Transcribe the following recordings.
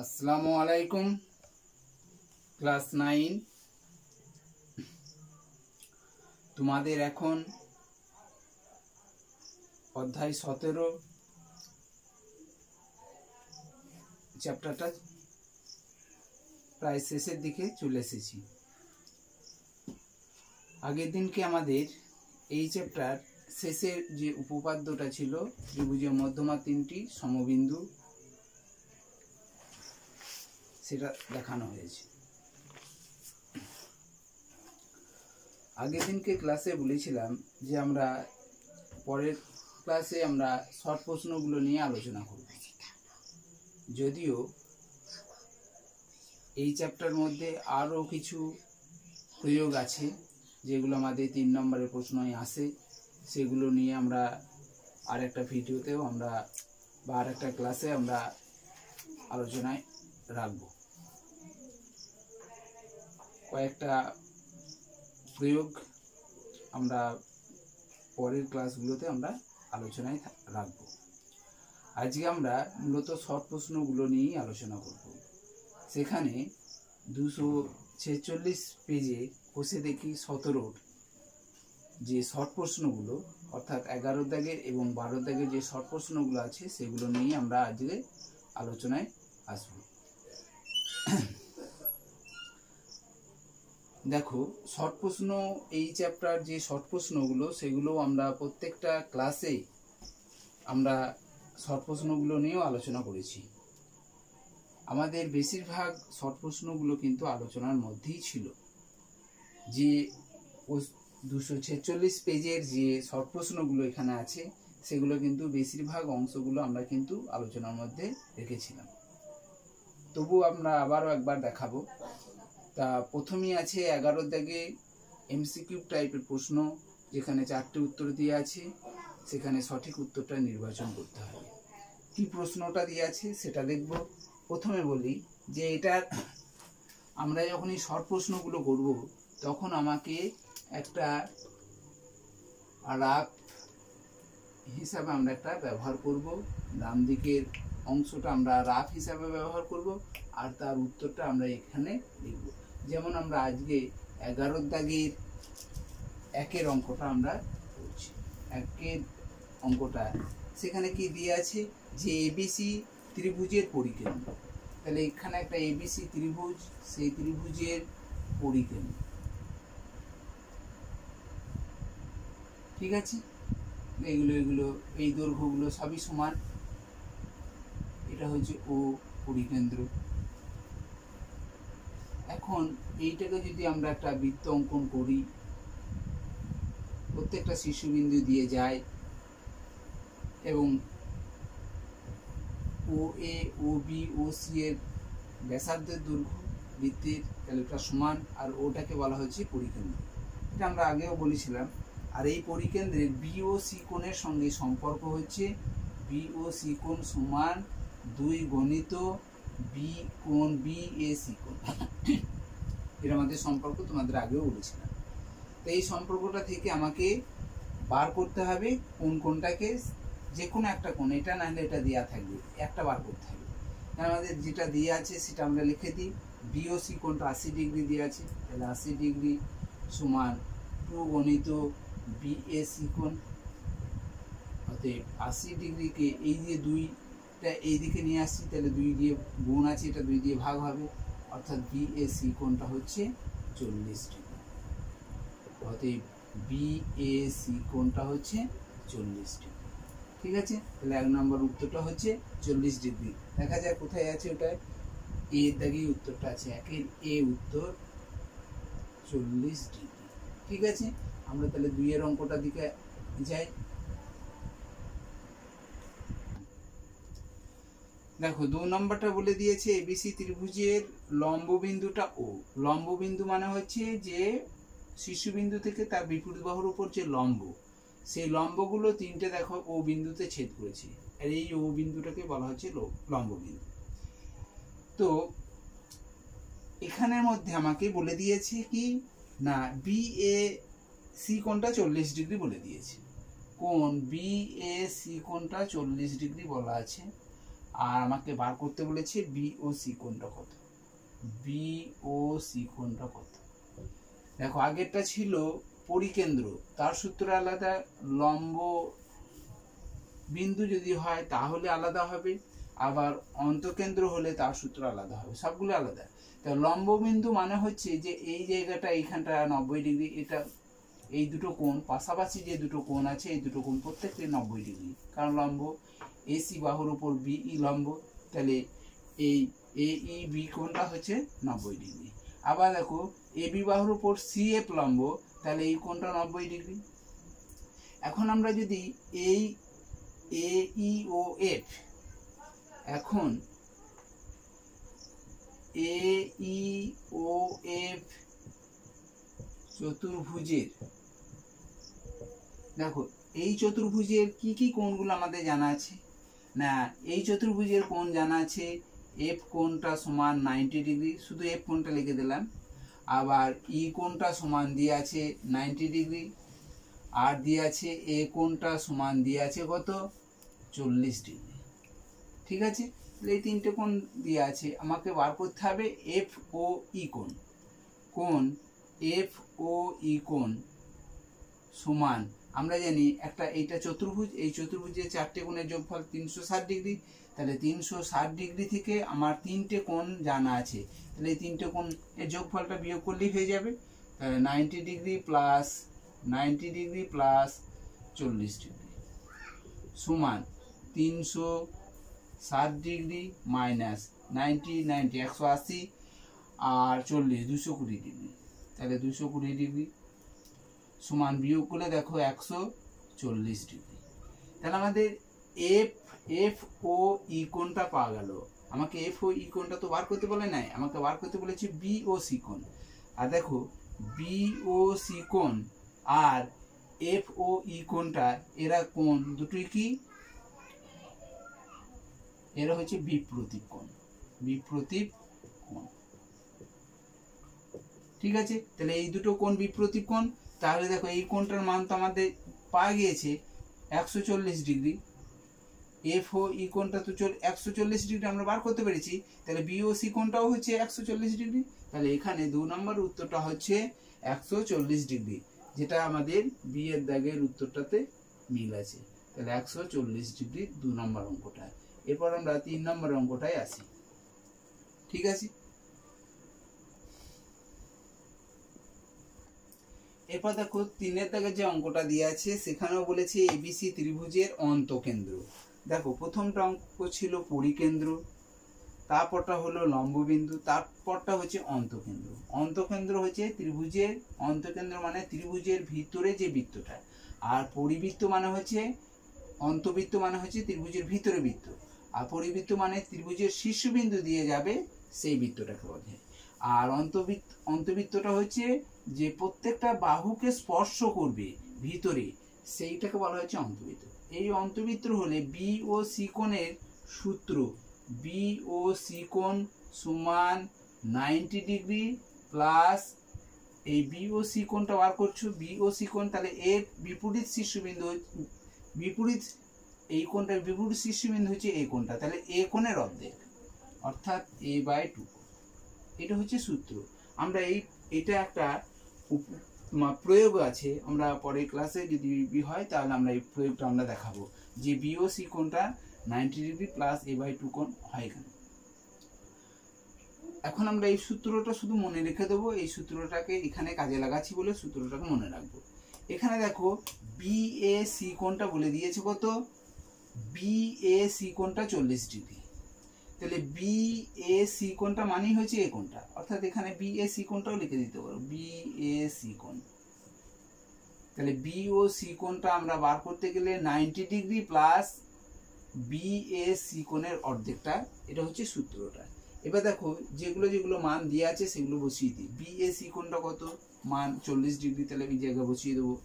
আসসালামু আলাইকুম। ক্লাস 9 তোমাদের এখন অধ্যায় 17 চ্যাপ্টারটা প্রায় শেষের দিকে চলে এসেছি। আগের দিনকে আমাদের এই চ্যাপ্টার শেষের যে উপপাদ্যটা ছিল ত্রিভুজের মধ্যমা তিনটি সমবিন্দু, সেটা দেখানো হয়েছে। আগের দিনকে ক্লাসে বলেছিলাম যে আমরা পরের ক্লাসে আমরা শর্ট প্রশ্নগুলো নিয়ে আলোচনা করব। যদিও এই চ্যাপ্টার মধ্যে আরও কিছু প্রয়োগ আছে যেগুলো আমাদের 3 নম্বরের প্রশ্নই আসে, সেগুলো নিয়ে আমরা আর একটা ভিডিওতেও আমরা বা আর একটা ক্লাসে আমরা আলোচনায় রাখব। কয়েকটা প্রয়োগ আমরা পরের ক্লাসগুলোতে আমরা আলোচনায় রাখব। আজকে আমরা মূলত শর্ট প্রশ্নগুলো নিয়েই আলোচনা করব। সেখানে 246 পেজে বসে দেখি 17 যে শর্ট প্রশ্নগুলো, অর্থাৎ 11 দাগের এবং 12 দাগের যে শর্ট প্রশ্নগুলো আছে সেগুলো নিয়ে আমরা আজকে আলোচনায় আসব। দেখো, শর্ট প্রশ্ন এই চ্যাপ্টার যে শর্ট প্রশ্নগুলো সেগুলো আমরা প্রত্যেকটা ক্লাসে আমরা শর্ট প্রশ্নগুলো নিয়েও আলোচনা করেছি। আমাদের বেশিরভাগ শর্ট প্রশ্নগুলো কিন্তু আলোচনার মধ্যেই ছিল। যে 246 পেজের যে শর্ট প্রশ্নগুলো এখানে আছে সেগুলো কিন্তু বেশিরভাগ অংশগুলো আমরা কিন্তু আলোচনার মধ্যে রেখেছিলাম। তবু আমরা আবারও একবার দেখাবো। তা প্রথমেই আছে 11 দাগে এমসিকিউ টাইপের প্রশ্ন, যেখানে 4টে উত্তর দিয়ে আছে, সেখানে সঠিক উত্তরটা নির্বাচন করতে হবে। কি প্রশ্নটা দিয়ে আছে সেটা দেখব। প্রথমে বলি যে এটার আমরা যখন এই শর্ট প্রশ্নগুলো করব তখন আমাকে একটা রাফ হিসাবে আমরা একটা ব্যবহার করব। ডান দিকের অংশটা আমরা রাফ হিসাবে ব্যবহার করব আর তার উত্তরটা আমরা এখানে লিখব। যেমন আমরা আজকে 11 দাগের 1-এর অঙ্কটা আমরা করছি। 1-এর অঙ্কটা সেখানে কি দিয়ে আছে যে এবিসি ত্রিভুজের পরিকেন্দ্র। তাহলে এখানে একটা এবিসি ত্রিভুজ, সেই ত্রিভুজের পরিকেন্দ্র, ঠিক আছে। এগুলো এই দৈর্ঘ্যগুলো সবই সমান। এটা হচ্ছে ও পরিকেন্দ্র। এখন এইটাকে যদি আমরা একটা বৃত্ত অঙ্কন করি, প্রত্যেকটা শীর্ষবিন্দু দিয়ে যায় এবং ও এ, ও বি, ও সি এর ব্যাসার্ধের দৈর্ঘ্য বৃত্তের, তাহলে এটা সমান, আর ওটাকে বলা হচ্ছে পরিকেন্দ্র। এটা আমরা আগেও বলেছিলাম। আর এই পরিকেন্দ্রের বি ও সি কোণের সঙ্গে সম্পর্ক হচ্ছে বি ও সি কোণ সমান 2 গণিত বি কোণ বি এ সি কোণ। এটা আমাদের সম্পর্ক, তোমাদের আগেও বলেছিলাম। তো এই সম্পর্কটা থেকে আমাকে বার করতে হবে কোন কোণটাকে, যে কোনো একটা কোণ, এটা না হলে এটা দেওয়া থাকবে, একটা বার করতে হবে। আমাদের যেটা দিয়ে আছে সেটা আমরা লিখে দিই। বি ও সি কোণটা 80 ডিগ্রি দিয়ে আছে, তাহলে 80 ডিগ্রি সমান 2 গণিত বি এ সি কোণ। অতএব 80 ডিগ্রিকে এই দিয়ে 2টা এই দিকে নিয়ে আসছি, তাহলে 2 দিয়ে গুণ আছে, এটা 2 দিয়ে ভাগ হবে, অর্থাৎ বি এ সি কোণটা হচ্ছে 40 ডিগ্রি। অতএব বি এ সি কোণটা হচ্ছে 40 ডিগ্রি, ঠিক আছে। তাহলে 1 নম্বর উত্তরটা হচ্ছে 40 ডিগ্রি। দেখা যায় কোথায় আছে, ওটা এ দাগেই উত্তরটা আছে। 1-এর এ উত্তর 40 ডিগ্রি, ঠিক আছে। আমরা তাহলে 2-এর অঙ্কটার দিকে যাই। দেখো, 2 নম্বরটা বলে দিয়েছে এবিসি ত্রিভুজের লম্ববিন্দুটা ও। লম্ববিন্দু মানে হচ্ছে যে শীর্ষবিন্দু থেকে তার বিপরীত বাহুর উপর যে লম্ব, সেই লম্বগুলো 3টে দেখো ও বিন্দুতে ছেদ করেছে, আর এই ও বিন্দুটাকে বলা হচ্ছে লম্ববিন্দু। তো এখানের মধ্যে আমাকে বলে দিয়েছে কি না, বি এ সি কোণটা 40 ডিগ্রি বলে দিয়েছে। কোণ বি এ সি কোণটা 40 ডিগ্রি বলা আছে। আর আমাকে বার করতে বলেছে বিওসি কোণটা কত। বিওসি কোণটা কত? দেখো আগেরটা ছিল পরিকেন্দ্র, তার সূত্র আলাদা, লম্ব বিন্দু যদি হয় তাহলে আলাদা হবে, আবার অন্তকেন্দ্র হলে তার সূত্র আলাদা হবে, সবগুলো আলাদা। তো লম্ব বিন্দু মানে হচ্ছে যে এই জায়গাটা, এইখানটা 90 ডিগ্রি, এটা এই দুটো কোণ পাশাপাশি যে দুটো কোণ আছে এই দুটো কোণ প্রত্যেকটি 90 ডিগ্রি, কারণ লম্ব এসি বাহুর উপর বিই লম্ব, তাহলে এই এই বি কোণটা হচ্ছে 90 ডিগ্রি। আবার দেখো এবি বাহুর উপর সিএফ লম্ব, তাহলে এই কোণটা 90 ডিগ্রি। এখন আমরা যদি এই এই ও এফ, এখন এই ও এফ চতুর্ভুজের, দেখো এই চতুর্ভুজের কি কি কোণগুলো আমাদের জানা আছে না, এই চতুর্ভুজের কোণ জানা আছে এফ কোণটা সমান 90 ডিগ্রি, শুধু এফ কোণটা লিখে দিলাম। আবার ই কোণটা সমান দিয়ে আছে 90 ডিগ্রি, আর দিয়ে আছে এ কোণটা সমান দিয়ে আছে কত, 40 ডিগ্রি। ঠিক আছে, এই তিনটে কোণ দিয়ে আছে, আমাকে বার করতে হবে এফ ও ই কোণ। কোণ এফ ও ই কোণ সমান, আমরা জানি একটা এইটা চতুর্ভুজ, এই চতুর্ভুজের চারটে কোণের যোগফল 360 ডিগ্রি, তাহলে 360 ডিগ্রি থেকে আমার তিনটে কোণ জানা আছে, তাহলে এই তিনটে কোণ এর যোগফলটা বিয়োগ করলেই হয়ে যাবে। তাহলে 90 degree plus 90 degree plus 40 degree সমান 360 ডিগ্রি মাইনাস 90 180 আর 40 220 ডিগ্রি, তাহলে 220 ডিগ্রি সমান বিয়োগ করলে দেখো 140 ডিগ্রি। তাহলে আমাদের এফ ও ই কোণটা পাওয়া গেল। আমাকে এফ ও ই কোণটা তো বার করতে বলে নাই, আমাকে বার করতে বলেছে বি ও সি কোণ। আর দেখো বি ও সি কোণ আর এফ ও ই কোণটা, এরা কোণ দুটোই কি, এরা হচ্ছে বিপ্রতীপ কোণ, বিপ্রতীপ কোণ। ঠিক আছে, তাহলে এই দুটো কোণ বিপ্রতীপ কোণ। তাহলে দেখো এই কোণটার মান তো আমাদের পাওয়া গিয়েছে 140 ডিগ্রি, এফ ও ই কোণটা তো 140 ডিগ্রি আমরা বার করতে পেরেছি, তাহলে বি ও সি কোণটাও হচ্ছে 140 ডিগ্রি। তাহলে এখানে 2 নম্বর উত্তরটা হচ্ছে 140 ডিগ্রি, যেটা আমাদের বি এর দাগের উত্তরটাতে মিল আছে। তাহলে 140 ডিগ্রি 2 নম্বর অঙ্কটা। এরপর আমরা 3 নম্বর অঙ্কটায় আসি। ঠিক আছে, এরপর দেখো 3 দাগে যে অঙ্কটা দিয়ে আছে সেখানেও বলেছে এবিসি ত্রিভুজের অন্তকেন্দ্র। দেখো প্রথমটা অঙ্ক ছিল পরিকেন্দ্র, তারপরটা হলো লম্ববিন্দু, তারপরটা হচ্ছে অন্তকেন্দ্র। অন্তকেন্দ্র হচ্ছে ত্রিভুজের, অন্তকেন্দ্র মানে ত্রিভুজের ভিতরে যে বৃত্তটা, আর পরিবৃত্ত মানে হচ্ছে, অন্তবৃত্ত মানে হচ্ছে ত্রিভুজের ভিতরে বৃত্ত, আর পরিবৃত্ত মানে ত্রিভুজের শীর্ষবিন্দু দিয়ে যাবে সেই বৃত্তটাকে বোঝায়। আর অন্তবৃত্তটা হচ্ছে যে প্রত্যেকটা বাহুকে স্পর্শ করবে ভিতরে, সেইটাকে বলা হচ্ছে অন্তবৃত্ত। এই অন্তবৃত্ত হলে বি ও সি কোণের সূত্র, বি ও সি কোণ সমান 90 ডিগ্রি প্লাস এই বি ও সি কোণটা বার করছো, বি ও সি কোণ, তাহলে এর বিপরীত শীর্ষবিন্দু, বিপরীত এই কোণটার বিপরীত শীর্ষবিন্দু হচ্ছে এই কোণটা, তাহলে এ কোণের অর্ধেক অর্থাৎ a/2। এটা হচ্ছে সূত্র। আমরা এটা একটা প্রয়োগ আছে, আমরা পরের ক্লাসে যদি হয় তাহলে আমরা এই প্রয়োগটা আমরা দেখাবো যে বি ও সি কোণটা 90 ডিগ্রি প্লাস a/2 কোণ হয় এখানে। এখন আমরা এই সূত্রটা শুধু মনে রেখে দেবো, এই সূত্রটাকে এখানে কাজে লাগাচ্ছি বলে সূত্রটাকে মনে রাখবো। এখানে দেখো বি এ সি কোণটা বলে দিয়েছে কত, বি এ সি কোণটা 40 ডিগ্রি, তাহলে বি এ সি কোণটা মানেই হচ্ছে এ কোণটা, অর্থাৎ এখানে বি এ সি কোণটাও লিখে দিতে পারো, বি এ সি কোণ। তাহলে বি ও সি কোণটা আমরা বার করতে গেলে 90 degree plus B A C কোণের অর্ধেকটা, এটা হচ্ছে সূত্রটা। এবার দেখো যেগুলো যেগুলো মান দিয়ে আছে সেগুলো বসিয়ে দিই। বি এ সি কোণটা কত, মান 40 ডিগ্রি, তাহলে এই জায়গায় বসিয়ে দেবো।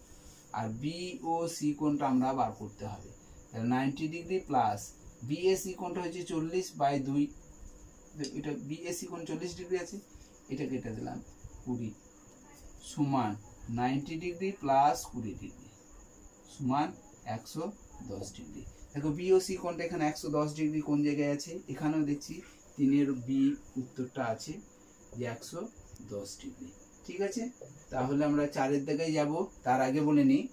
আর বি ও সি কোণটা আমরা বার করতে হবে, তাহলে 90 ডিগ্রি প্লাস বিএসি কোণটা হচ্ছে 40/2, এটা বিএসি কোণ 40 ডিগ্রি আছে, এটা কেটে দিলাম 20 সমান 90 ডিগ্রি প্লাস 20 ডিগ্রি সমান 180 110 ডিগ্রি। দেখো বি ও সি কোণটা এখানে 110 ডিগ্রি কোন জায়গায় আছে, এখানেও দেখছি 3-এর বি উত্তরটা আছে যে 110 ডিগ্রি। ঠিক আছে, তাহলে আমরা 4-এর দিকে যাব। তার আগে বলে নিই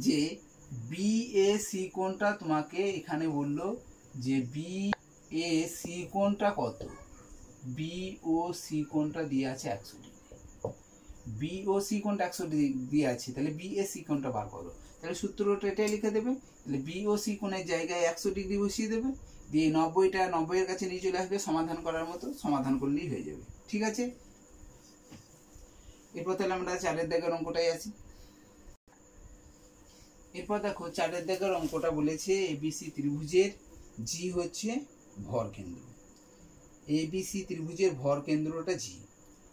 যে বি এ সি কোণটা তোমাকে এখানে বললো যে বি এ সি কোণটা কত, বি ও সি কোণটা দিয়ে আছে 100 ডিগ্রি। বি ও সি কোণটা 100 ডিগ্রি দিয়ে আছে, তাহলে বি এ সি কোণটা বার করো। তাহলে সূত্রটা এটাই লিখে দেবে, তাহলে বি ও সি কোণের জায়গায় 100 ডিগ্রি বসিয়ে দেবে, দিয়ে 90টা 90-এর কাছে নিয়ে চলে আসবে সমাধান করার মতো, সমাধান করলেই হয়ে যাবে। ঠিক আছে, এরপর তাহলে আমরা 4-এর দাগের অঙ্কটাই আসি। এরপর দেখো 4-এর দাগের অঙ্কটা বলেছে এবিসি ত্রিভুজের জি হচ্ছে ভর কেন্দ্র। এবিসি ত্রিভুজের ভর কেন্দ্রটা জি।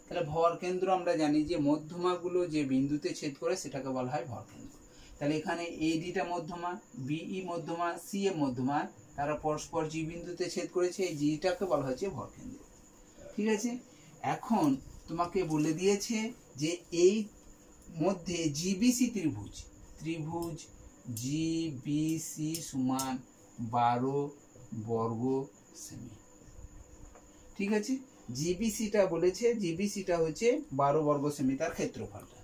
তাহলে ভর কেন্দ্র আমরা জানি যে মধ্যমাগুলো যে বিন্দুতে ছেদ করে সেটাকে বলা হয় ভর কেন্দ্র। তাহলে এখানে এডিটা মধ্যমা, বিই মধ্যমা, সি এ মধ্যমা, তারা পরস্পর জি বিন্দুতে ছেদ করেছে, এই জিটাকে বলা হচ্ছে ভর কেন্দ্র। ঠিক আছে, এখন তোমাকে বলে দিয়েছে যে এই মধ্যে জিবিসি ত্রিভুজ, ত্রিভুজ জিবিসি সমান 12 বর্গ সেমি। ঠিক আছে, জিবিসিটা বলেছে, জিবিসিটা হচ্ছে 12 বর্গ সেমি তার ক্ষেত্রফলটা।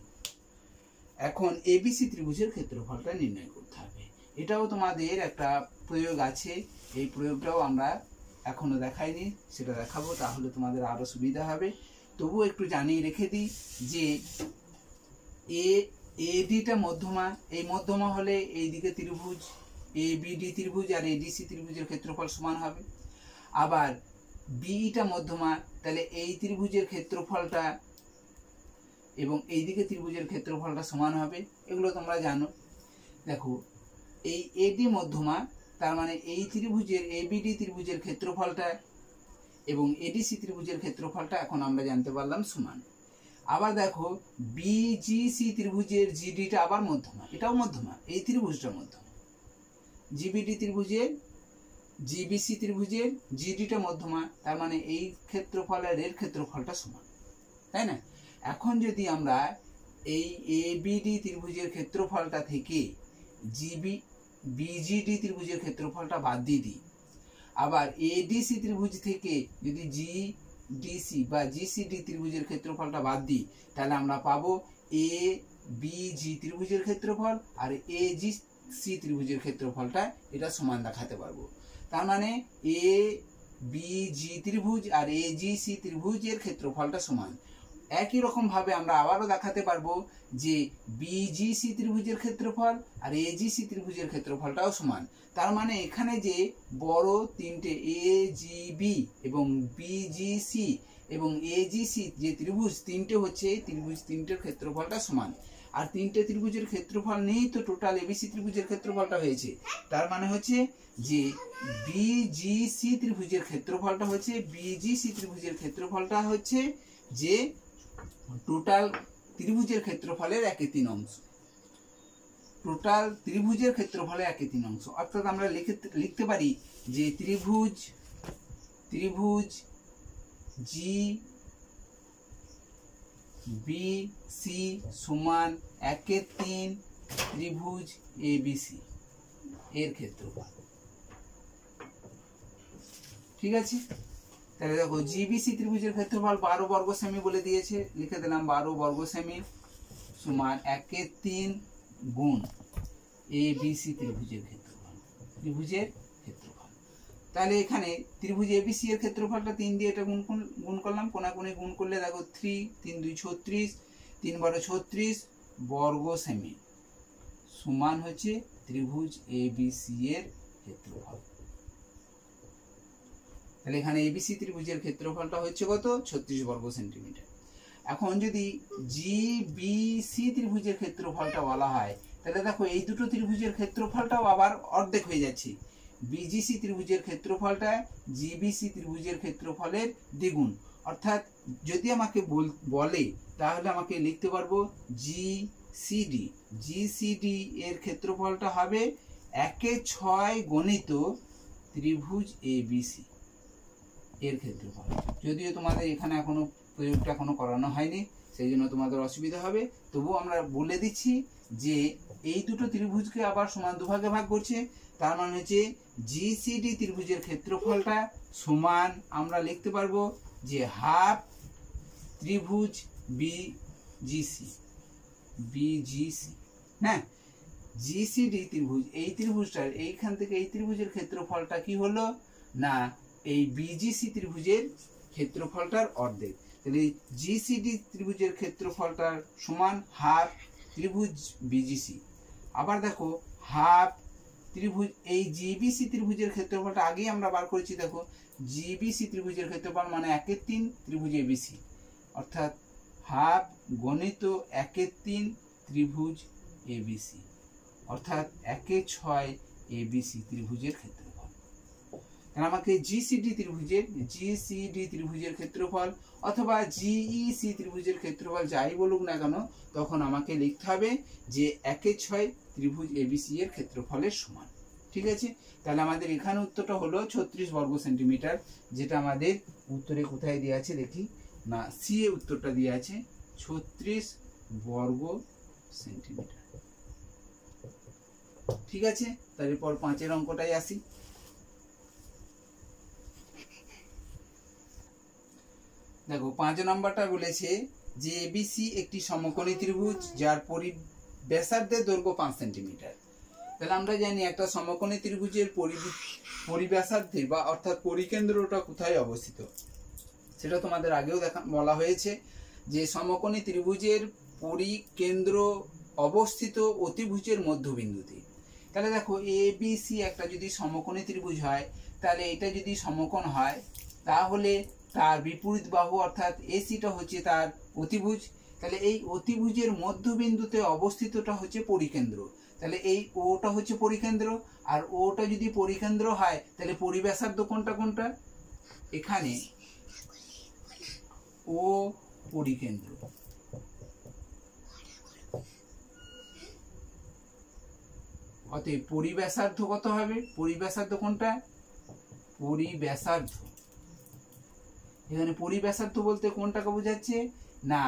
এখন এবিসি ত্রিভুজের ক্ষেত্রফলটা নির্ণয় করতে হবে। এটাও তোমাদের একটা প্রয়োগ আছে, এই প্রয়োগটাও আমরা এখনো দেখাইনি, সেটা দেখাবো, তাহলে তোমাদের আরো সুবিধা হবে। তবুও একটু জানিয়ে রেখে দিই যে এডিটা মধ্যমা, এই মধ্যমা হলে এই দিকে ত্রিভুজ এবিডি ত্রিভুজ আর এডিসি ত্রিভুজের ক্ষেত্রফল সমান হবে। আবার বিটা মধ্যমা, তাহলে এই ত্রিভুজের ক্ষেত্রফলটা এবং এই দিকে ত্রিভুজের ক্ষেত্রফলটা সমান হবে, এগুলো তোমরা জানো। দেখো এই এডি মধ্যমা, তার মানে এই ত্রিভুজের এবিডি ত্রিভুজের ক্ষেত্রফলটা এবং এডিসি ত্রিভুজের ক্ষেত্রফলটা এখন আমরা জানতে পারলাম সমান। আবার দেখো বিজিসি ত্রিভুজের জিডিটা আবার মধ্যমা, এটাও মধ্যমা, এই ত্রিভুজটা মধ্যমা। জিবিডি ত্রিভুজের জিবিসি ত্রিভুজের জিডিটা মধ্যমা, তার মানে এই ক্ষেত্রফল আর এর ক্ষেত্রফলটা সমান, তাই না? এখন যদি আমরা এই এবিডি ত্রিভুজের ক্ষেত্রফলটা থেকে বিজিডি ত্রিভুজের ক্ষেত্রফলটা বাদ দিয়ে দিই, আবার এডিসি ত্রিভুজ থেকে যদি জিডিসি বা জিসিডি ত্রিভুজের ক্ষেত্রফলটা বাদ দিই, তাহলে আমরা পাবো এ বিজি ত্রিভুজের ক্ষেত্রফল আর এজিসি ত্রিভুজের ক্ষেত্রফলটা এটা সমান দেখাতে পারবো। তার মানে এ বিজি ত্রিভুজ আর এজিসি ত্রিভুজের ক্ষেত্রফলটা সমান। একই রকম ভাবে আমরা আবারও দেখাতে পারবো যে বিজিসি ত্রিভুজের ক্ষেত্রফল আর এজিসি ত্রিভুজের ক্ষেত্রফলটাও সমান। তার মানে এখানে যে বড় তিনটে এজিবি এবং বিজিসি এবং এজিসি যে ত্রিভুজ তিনটে হচ্ছে, এই ত্রিভুজ তিনটের ক্ষেত্রফলটা সমান। আর তিনটে ত্রিভুজের ক্ষেত্রফল নিয়েই তো টোটাল এবিসি ত্রিভুজের ক্ষেত্রফলটা হয়েছে। তার মানে হচ্ছে যে বিজিসি ত্রিভুজের ক্ষেত্রফলটা হচ্ছে, বিজিসি ত্রিভুজের ক্ষেত্রফলটা হচ্ছে যে টোটাল ত্রিভুজের ক্ষেত্রফলের 1/3 অংশ, টোটাল ত্রিভুজের ক্ষেত্রফলের 1/3 অংশ। অর্থাৎ আমরা লিখতে পারি যে ত্রিভুজ জি বি সি সমান 1/3 ত্রিভুজ এবিসি এর ক্ষেত্রফল। ঠিক আছে, তাহলে দেখো জিবিসি ত্রিভুজের ক্ষেত্রফল 12 বর্গ সেমি বলে দিয়েছে, লিখে দিলাম 12 বর্গ সেমি সমান 1/3 গুণ এবিসি ত্রিভুজের ক্ষেত্রফল, ত্রিভুজের ক্ষেত্রফল। তাহলে এখানে ত্রিভুজ এবিসি এর ক্ষেত্রফলটা 3 দিয়ে এটা গুণ করলাম, কোনাকুনি গুণ করলে দেখো 3 3 2 36, 3 12 36 বর্গ সেমি সমান হচ্ছে ত্রিভুজ এবিসি এর ক্ষেত্রফল। তাহলে এখানে এবিসি ত্রিভুজের ক্ষেত্রফলটা হচ্ছে কত, 36 বর্গ সেন্টিমিটার। এখন যদি জিবিসি ত্রিভুজের ক্ষেত্রফলটা বলা হয়, তাহলে দেখো এই দুটো ত্রিভুজের ক্ষেত্রফলটাও আবার অর্ধেক হয়ে যাচ্ছে। বিজিসি ত্রিভুজের ক্ষেত্রফলটা জিবিসি ত্রিভুজের ক্ষেত্রফলের দ্বিগুণ। অর্থাৎ যদি আমাকে বলে তাহলে আমাকে লিখতে পারবো জিসিডি এর ক্ষেত্রফলটা হবে 1/6 গণিত ত্রিভুজ এবিসি এর ক্ষেত্রফল। যদিও তোমাদের এখানে এখনো প্রয়োগটা এখনো করানো হয়নি, সেই জন্য তোমাদের অসুবিধা হবে, তবুও আমরা বলে দিচ্ছি যে এই দুটো ত্রিভুজকে আবার সমান দুভাগে ভাগ করছে, তার মানে হচ্ছে জিসিডি ত্রিভুজের ক্ষেত্রফলটা সমান আমরা লিখতে পারবো যে হাফ ত্রিভুজ বিজিসি, হ্যাঁ। জিসিডি ত্রিভুজ, এই ত্রিভুজটার এইখান থেকে এই ত্রিভুজের ক্ষেত্রফলটা কি হলো না এই বিজিসি ত্রিভুজের ক্ষেত্রফলটার অর্ধেক। তাহলে জিসিডি ত্রিভুজের ক্ষেত্রফলটার সমান হাফ ত্রিভুজ বিজিসি। আবার দেখো হাফ ত্রিভুজ এই জিবিসি ত্রিভুজের ক্ষেত্রফলটা আগেই আমরা বার করেছি। দেখো জিবিসি ত্রিভুজের ক্ষেত্রফল মানে 1/3 ত্রিভুজ এবিসি, অর্থাৎ হাফ গণিত 1/3 ত্রিভুজ এবিসি, অর্থাৎ 1/6 এবিসি ত্রিভুজের ক্ষেত্রফল। তাহলে আমাকে জিসিডি ত্রিভুজের ক্ষেত্রফল অথবা জিইসি ত্রিভুজের ক্ষেত্রফল যাই বলুক না কেন, তখন আমাকে লিখতে হবে যে 1/6 ত্রিভুজ এবিসি এর ক্ষেত্রফলের সমান। ঠিক আছে, তাহলে আমাদের এখানে উত্তরটা হলো 36 বর্গ সেন্টিমিটার, যেটা আমাদের উত্তরে কোথায় দেওয়া আছে দেখি না, সি এ উত্তরটা দেওয়া আছে 36 বর্গ সেন্টিমিটার। ঠিক আছে, তারপর 5 অঙ্কটাই আসি। দেখো 5 নম্বরটা বলেছে যে এবিসি একটি সমকোণী ত্রিভুজ যার ব্যাসার্ধের দৈর্ঘ্য 5 সেন্টিমিটার। তাহলে আমরা জানি একটা সমকোণী ত্রিভুজের পরিব্যাসার্ধে বা অর্থাৎ পরিকেন্দ্রটা কোথায় অবস্থিত, সেটা তোমাদের আগেও বলা হয়েছে যে সমকোণী ত্রিভুজের পরিকেন্দ্র অবস্থিত অতিভুজের মধ্যবিন্দুতে। তাহলে দেখো এবিসি একটা যদি সমকোণী ত্রিভুজ হয়, তাহলে এটা যদি সমকোণ হয় তাহলে তার বিপরীত বাহু অর্থাৎ এসিটা হচ্ছে তার অতিভুজ। তাহলে এই অতিভুজের মধ্যবিন্দুতে অবস্থিতটা হচ্ছে পরিকেন্দ্র। তাহলে এই ওটা হচ্ছে পরিকেন্দ্র, আর ওটা যদি পরিকেন্দ্র হয় তাহলে পরিব্যাসার্ধ কোনটা কোনটা, এখানে ও পরিকেন্দ্র। অতএব পরিব্যাসার্ধ কত হবে, পরিব্যাসার্ধ কোনটা, পরিব্যাসার্ধ এখানে পরিব্যাসার্ধ বলতে কোনটাকে বোঝাচ্ছে না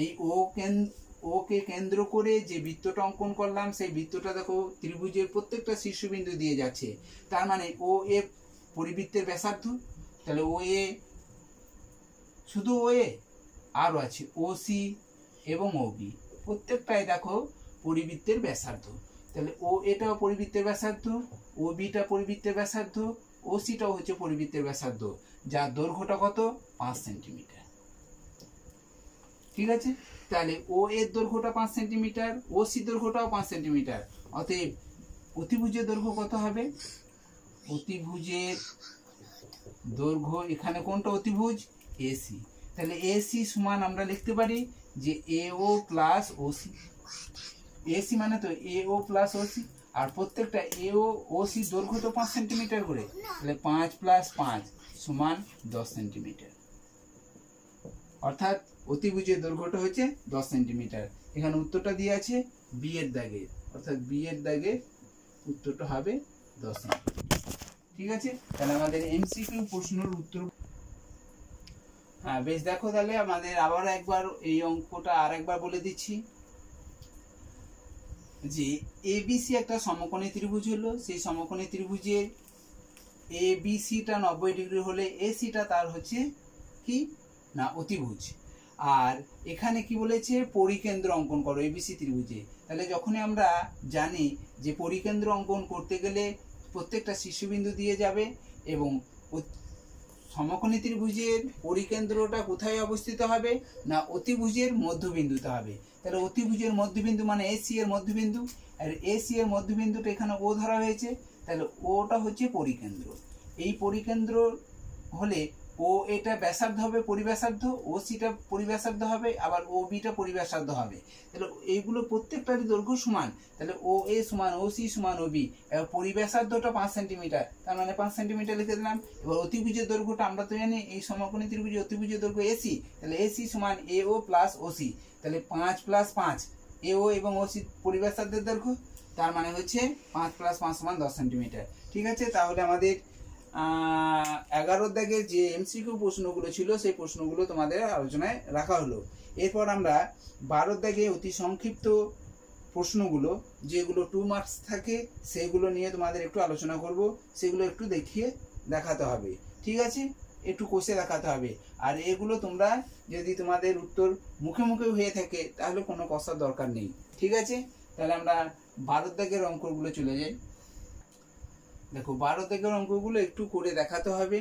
এই ও কে কেন্দ্র করে যে বৃত্তটা অঙ্কন করলাম, সেই বৃত্তটা দেখো ত্রিভুজের প্রত্যেকটা শীর্ষবিন্দু দিয়ে যাচ্ছে, তার মানে ও এ পরিবৃত্তের ব্যাসার্ধ। তাহলে ও এ, শুধু ও এ আরও আছে ও সি এবং ও বি, প্রত্যেকটাই দেখো পরিবৃত্তের ব্যাসার্ধ। তাহলে ও এটাও পরিবৃত্তের ব্যাসার্ধ, ও বিটা পরিবৃত্তের ব্যাসার্ধ, ও সিটাও হচ্ছে পরিবৃত্তের ব্যাসার্ধ, যার দৈর্ঘ্যটা কত 5 সেন্টিমিটার। ঠিক আছে, তাহলে ও এর দৈর্ঘ্যটা 5 সেন্টিমিটার, ও সি দৈর্ঘ্যটাও 5 সেন্টিমিটার। অতএব অতিভুজের দৈর্ঘ্য কত হবে, অতিভুজের দৈর্ঘ্য এখানে কোনটা অতিভুজ, এসি। তাহলে এসি সমান আমরা লিখতে পারি যে এও প্লাস ওসি। এসি মানে তো এও প্লাস ওসি, আর প্রত্যেকটা এও ওসি দৈর্ঘ্য তো 5 সেন্টিমিটার করে, তাহলে 5 + 5 সমান 10 সেন্টিমিটার। অর্থাৎ অতিভুজের দৈর্ঘ্যটা হচ্ছে 10 সেন্টিমিটার। এখানে উত্তরটা দিয়ে আছে বি এর দাগে, অর্থাৎ বি এর দাগে উত্তরটা হবে 10 সেন্টিমিটার। ঠিক আছে, তাহলে আমাদের এমসিকিউ প্রশ্নের উত্তর। হ্যাঁ বেশ, দেখো তাহলে আমাদের আবার একবার এই অঙ্কটা আরেকবার বলে দিচ্ছি যে এবিসি একটা সমকোণী ত্রিভুজ হলো, সেই সমকোণী ত্রিভুজের এবিসিটা 90 ডিগ্রি হলে এসিটা তার হচ্ছে কি না অতিভুজ। আর এখানে কি বলেছে, পরিকেন্দ্র অঙ্কন করো এবিসি ত্রিভুজে। তাহলে যখনই আমরা জানি যে পরিকেন্দ্র অঙ্কন করতে গেলে প্রত্যেকটা শীর্ষবিন্দু দিয়ে যাবে, এবং সমকোণী ত্রিভুজের পরিকেন্দ্রটা কোথায় অবস্থিত হবে না অতিভুজের মধ্যবিন্দুতে হবে। তাহলে অতিভুজের মধ্যবিন্দু মানে এসি এর মধ্যবিন্দু, আর এসি এর মধ্যবিন্দুটা এখানে ও ধরা হয়েছে, তাহলে ওটা হচ্ছে পরিকেন্দ্র। এই পরিকেন্দ্র হলে ও এটা ব্যাসার্ধ হবে পরিব্যাসার্ধ, ও সিটা পরিব্যাসার্ধ হবে, আবার ও বিটা পরিব্যাসার্ধ হবে। তাহলে এইগুলো প্রত্যেকটারই দৈর্ঘ্য সমান, তাহলে ও এ সমান ও সি সমান ও বি। এবার পরিব্যাসার্ধটা 5 সেন্টিমিটার, তার মানে 5 সেন্টিমিটার লিখে দিলাম। এবার অতিভুজের দৈর্ঘ্যটা আমরা তো জানি এই সমকোণী ত্রিভুজের অতিভুজের দৈর্ঘ্য এসি, তাহলে এসি সমান এ ও প্লাস ও সি। তাহলে 5 + 5 এ ও এবং ও সি পরিব্যাসার্ধের দৈর্ঘ্য, তার মানে হচ্ছে 5 + 5 = 10 সেন্টিমিটার। ঠিক আছে, তাহলে আমাদের 11 দাগের যে এমসিকিউ প্রশ্নগুলো ছিল সেই প্রশ্নগুলো তোমাদের আলোচনায় রাখা হলো। এরপর আমরা 12 দাগে অতি সংক্ষিপ্ত প্রশ্নগুলো যেগুলো 2 মার্কস থাকে সেগুলো নিয়ে তোমাদের একটু আলোচনা করব, সেগুলো একটু দেখাতে হবে, ঠিক আছে, একটু কষে দেখাতে হবে। আর এগুলো তোমরা যদি তোমাদের উত্তর মুখে মুখে হয়ে থাকে তাহলে কোনো কষার দরকার নেই, ঠিক আছে। তাহলে আমরা 12 দাগের অঙ্কগুলো চলে যাই। দেখো 12 দাগের অঙ্কগুলো একটু করে দেখাতে হবে।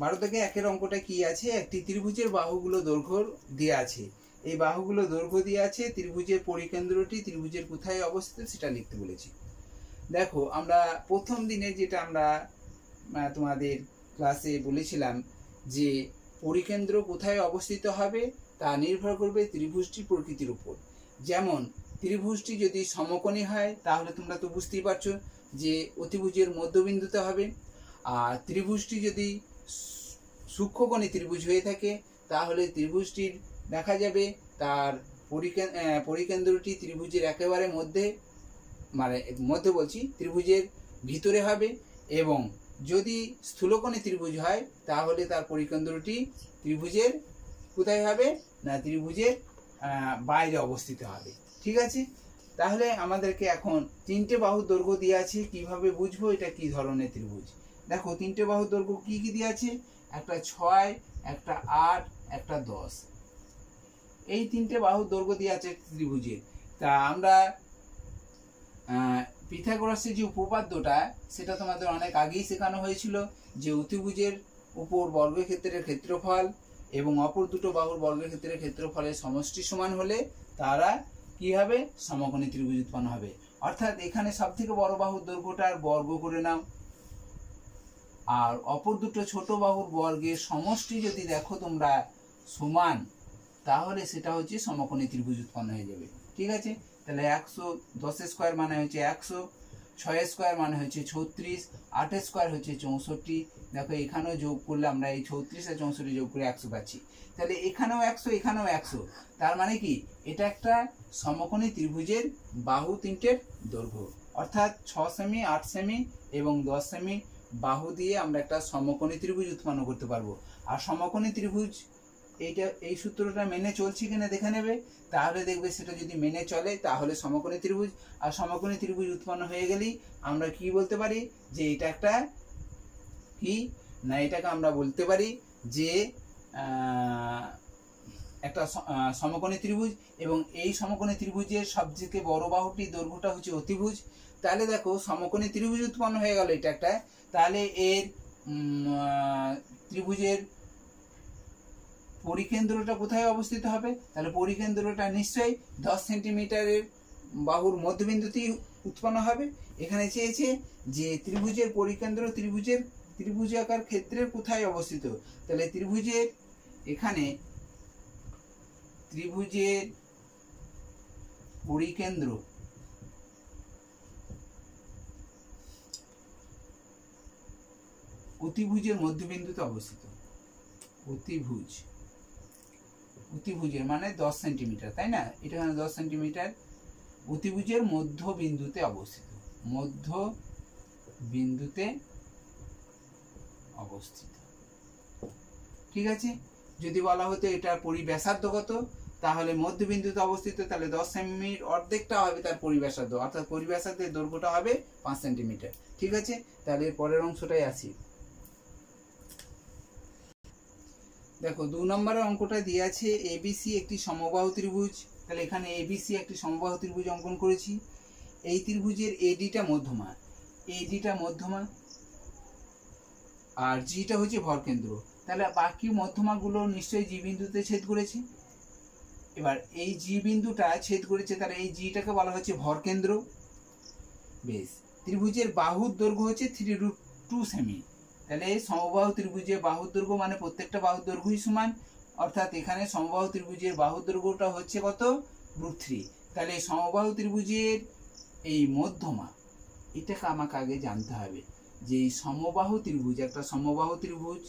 12 দাগে একের অঙ্কটা কি আছে, একটি ত্রিভুজের বাহুগুলো দৈর্ঘ্য দেওয়া আছে, এই বাহুগুলো দৈর্ঘ্য দেওয়া আছে, ত্রিভুজের পরিকেন্দ্রটি ত্রিভুজের কোথায় অবস্থিত সেটা লিখতে বলেছি। দেখো আমরা প্রথম দিনে যেটা আমরা তোমাদের ক্লাসে বলেছিলাম যে পরিকেন্দ্র কোথায় অবস্থিত হবে তা নির্ভর করবে ত্রিভুজটির প্রকৃতির উপর। যেমন ত্রিভুজটি যদি সমকোণী হয় তাহলে তোমরা তো বুঝতেই পারছো যে অতিভুজের মধ্যবিন্দুতে হবে, আর ত্রিভুজটি যদি সূক্ষ্মকোণী ত্রিভুজ হয়ে থাকে তাহলে ত্রিভুজটির দেখা যাবে তার পরিকেন্দ্রটি ত্রিভুজের একেবারে মধ্যে বলছি ত্রিভুজের ভিতরে হবে, এবং যদি স্থূলকোণী ত্রিভুজ হয় তাহলে তার পরিকেন্দ্রটি ত্রিভুজের কোথায় হবে না ত্রিভুজের বাইরে অবস্থিত হবে, ঠিক আছে। তাহলে আমাদেরকে এখন 3টে বাহুর দৈর্ঘ্য দেওয়া আছে, কিভাবে বুঝবো এটা কি ধরনের ত্রিভুজ। দেখো 3টে বাহুর দৈর্ঘ্য কি কি দেওয়া আছে, একটা 6, একটা 8, একটা 10, এই 3টে বাহুর দৈর্ঘ্য দেওয়া আছে ত্রিভুজের। তা আমরা পিথাগোরাসের যে উপপাদ্যটা সেটা তোমাদের অনেক আগেই শেখানো হয়েছিল, যে অতিভুজের উপর বর্গক্ষেত্রের ক্ষেত্রফল এবং অপর দুটো বাহুর বর্গক্ষেত্রের ক্ষেত্রফলের সমষ্টি সমান হলে তারা কি হবে, সমকোণী ত্রিভুজ উৎপন্ন হবে। অর্থাৎ এখানে সব থেকে বড় বাহুর দৈর্ঘ্যটার বর্গ করে নাও, আর অপর দুটো ছোট বাহুর বর্গের সমষ্টি যদি দেখো তোমরা সমান, তাহলে সেটা হচ্ছে সমকোণী ত্রিভুজ উৎপন্ন হয়ে যাবে, ঠিক আছে। তাহলে 110 স্কোয়ার মানে হচ্ছে 100, 6 স্কোয়ার মানে হচ্ছে 36, 8 স্কোয়ার হচ্ছে 64। দেখো এখানেও যোগ করলে আমরা এই 36 আর 64 যোগ করে 100 পাচ্ছি। তাহলে এখানেও 100, এখানেও 100, তার মানে কি এটা একটা সমকোণী ত্রিভুজের বাহু 3টের দৈর্ঘ্য, অর্থাৎ 6 সেমি, 8 সেমি এবং 10 সেমি বাহু দিয়ে আমরা একটা সমকোণী ত্রিভুজ উৎপন্ন করতে পারবো। আর সমকোণী ত্রিভুজ এই সূত্রটা মেনে চলছে কিনা দেখে নেবে, তাহলে দেখবে সেটা যদি মেনে চলে তাহলে সমকোণী ত্রিভুজ। আর সমকোণী ত্রিভুজ উৎপন্ন হয়ে গেলেই আমরা কি বলতে পারি, যে এটা একটা কি না, এটাকে আমরা বলতে পারি যে একটা সমকোণী ত্রিভুজ, এবং এই সমকোণী ত্রিভুজের সবথেকে বড় বাহুটি দৈর্ঘ্যটা হচ্ছে অতিভুজ। তাহলে দেখো সমকোণী ত্রিভুজ উৎপন্ন হয়ে গেল এটা একটা, তাহলে এর ত্রিভুজের পরিকেন্দ্রটা কোথায় অবস্থিত হবে, তাহলে পরিকেন্দ্রটা নিশ্চয়ই 10 সেন্টিমিটারের বাহুর মধ্যবিন্দুতেই উৎপন্ন হবে। এখানে চেয়েছে যে ত্রিভুজের পরিকেন্দ্র ত্রিভুজাকার ক্ষেত্রের কোথায় অবস্থিত, তাহলে ত্রিভুজের এখানে ত্রিভুজের পরিকেন্দ্র অতিভুজের মধ্যবিন্দুতে অবস্থিত। অতিভুজের মানে 10 সেন্টিমিটার, তাই না, এটা 10 সেন্টিমিটার অতিভুজের মধ্যবিন্দুতে অবস্থিত, ঠিক আছে। যদি বলা হতো এটা পরিব্যাসার্ধ কত, তাহলে মধ্যবিন্দুতে অবস্থিত, তাহলে 10 সেমির অর্ধেকটা হবে তার পরিব্যাসার্ধ, অর্থাৎ পরিব্যাসার্ধের দৈর্ঘ্যটা হবে 5 সেন্টিমিটার, ঠিক আছে। তাহলে পরের অংশটাই আসি। দেখো 2 নম্বরের অঙ্কটা দিয়ে আছে এবিসি একটি সমবাহু ত্রিভুজ। তাহলে এখানে এবিসি একটি সমবাহু ত্রিভুজ অঙ্কন করেছি। এই ত্রিভুজের এডিটা মধ্যমা আর জিটা হচ্ছে ভরকেন্দ্র। তাহলে বাকি মধ্যমাগুলো নিশ্চয়ই জি বিন্দুতে ছেদ করেছে। এবার এই জি বিন্দুটা ছেদ করেছে, তাহলে এই জিটাকে বলা হচ্ছে ভরকেন্দ্র। বেশ, ত্রিভুজের বাহুর দৈর্ঘ্য হচ্ছে 3√2 সেমি। তাহলে সমবাহু ত্রিভুজের বাহুর দৈর্ঘ্য মানে প্রত্যেকটা বাহুর দৈর্ঘ্যই সমান, অর্থাৎ এখানে সমবাহু ত্রিভুজের বাহুর দৈর্ঘ্যটা হচ্ছে কত, √3। তাহলে সমবাহু ত্রিভুজের এই মধ্যমা, এটাকে আমাকে আগে জানতে হবে যে এই সমবাহু ত্রিভুজ, একটা সমবাহু ত্রিভুজ,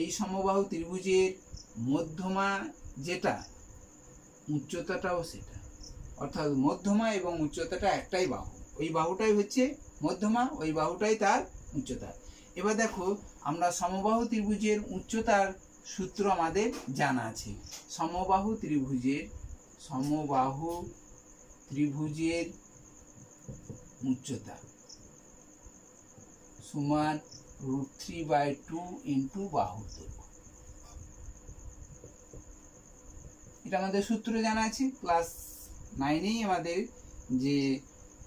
এই সমবাহু ত্রিভুজের মধ্যমা যেটা, উচ্চতাটাও সেটা, অর্থাৎ মধ্যমা এবং উচ্চতাটা একটাই বাহু, ওই বাহুটাই হচ্ছে মধ্যমা, ওই বাহুটাই তার উচ্চতা। এবার দেখো আমরা সমবাহু ত্রিভুজের উচ্চতার সূত্র আমাদের জানা আছে। সমবাহু ত্রিভুজের সমবাহু ত্রিভুজের উচ্চতা সমান √3/2 ইন্টু বাহুর দৈর্ঘ্য। এটা আমাদের সূত্র জানা আছে, ক্লাস 9-এই আমাদের যে